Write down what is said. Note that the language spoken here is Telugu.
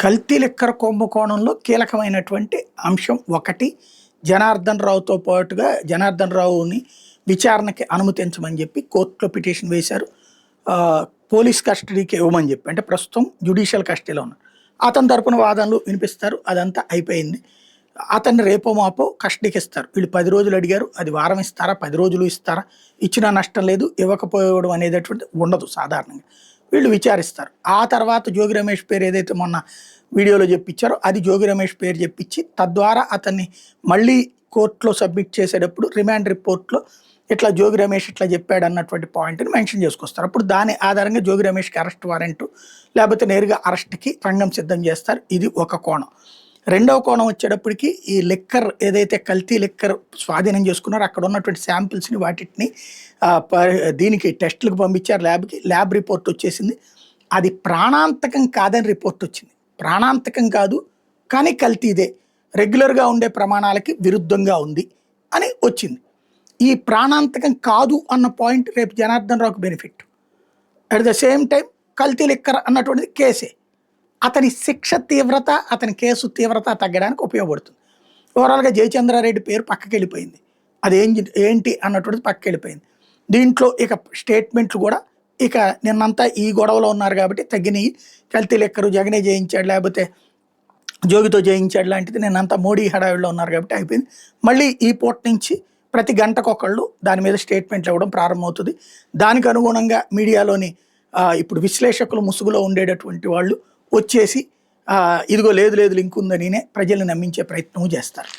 కల్తీ లిక్కర్ కుంభకోణంలో కీలకమైనటువంటి అంశం ఒకటి. జనార్దన్ రావుతో పాటుగా జనార్దన్ రావుని విచారణకి అనుమతించమని చెప్పి కోర్టులో పిటిషన్ వేశారు. పోలీస్ కస్టడీకి ఇవ్వమని చెప్పి, అంటే ప్రస్తుతం జ్యుడిషియల్ కస్టడీలో ఉన్నారు. అతని తరపున వాదనలు వినిపిస్తారు. అదంతా అయిపోయింది. అతన్ని రేపో మాపో కస్టడీకి ఇస్తారు. వీళ్ళు 10 రోజులు అడిగారు. అది వారం ఇస్తారా, 10 రోజులు ఇస్తారా, ఇచ్చినా నష్టం లేదు, ఇవ్వకపోవడం అనేటటువంటి ఉండదు సాధారణంగా. వీళ్ళు విచారిస్తారు. ఆ తర్వాత జోగి రమేష్ పేరు ఏదైతే మొన్న వీడియోలో చెప్పించారో అది జోగి రమేష్ పేరు చెప్పించి తద్వారా అతన్ని మళ్ళీ కోర్టులో సబ్మిట్ చేసేటప్పుడు రిమాండ్ రిపోర్ట్లో ఇట్లా జోగి రమేష్ ఇట్లా చెప్పాడు అన్నటువంటి పాయింట్ని మెన్షన్ చేసుకొస్తారు. అప్పుడు దాని ఆధారంగా జోగి రమేష్కి అరెస్ట్ వారెంట్ లేకపోతే నేరుగా అరెస్ట్కి రంగం సిద్ధం చేస్తారు. ఇది ఒక కోణం. రెండవ కోణం వచ్చేటప్పటికి ఈ లిక్కర్ ఏదైతే కల్తీ లిక్కర్ స్వాధీనం చేసుకున్నారో అక్కడ ఉన్నటువంటి శాంపిల్స్ని వాటిని దీనికి టెస్టులకు పంపించారు ల్యాబ్కి. ల్యాబ్ రిపోర్ట్ వచ్చేసింది. అది ప్రాణాంతకం కాదని రిపోర్ట్ వచ్చింది. ప్రాణాంతకం కాదు కానీ కల్తీదే, రెగ్యులర్గా ఉండే ప్రమాణాలకి విరుద్ధంగా ఉంది అని వచ్చింది. ఈ ప్రాణాంతకం కాదు అన్న పాయింట్ రేపు జనార్దన్ రావుకి benefit. At the same time కల్తీ లిక్కర్ అన్నటువంటిది కేసే. అతని శిక్ష తీవ్రత, అతని కేసు తీవ్రత తగ్గడానికి ఉపయోగపడుతుంది. ఓవరాల్గా జయచంద్రారెడ్డి పేరు పక్కకి వెళ్ళిపోయింది. అది ఏంటి అన్నటువంటిది పక్కకి వెళ్ళిపోయింది. దీంట్లో ఇక స్టేట్మెంట్లు కూడా ఇక నిన్నంతా ఈ గొడవలో ఉన్నారు కాబట్టి తగ్గినవి. కల్తీ లెక్కరు జగనే జయించాడు లేకపోతే జోగితో జయించాడు లాంటిది నిన్నంతా మోడీ హడావిడిలో ఉన్నారు కాబట్టి అయిపోయింది. మళ్ళీ ఈ పూట నుంచి ప్రతి గంటకొకళ్ళు దాని మీద స్టేట్మెంట్లు ఇవ్వడం ప్రారంభమవుతుంది. దానికి అనుగుణంగా మీడియాలోని ఇప్పుడు విశ్లేషకులు ముసుగులో ఉండేటటువంటి వాళ్ళు వచ్చేసి ఇదిగో లేదు లింక్ ఉందని ప్రజల్ని నమ్మించే ప్రయత్నం చేస్తారు.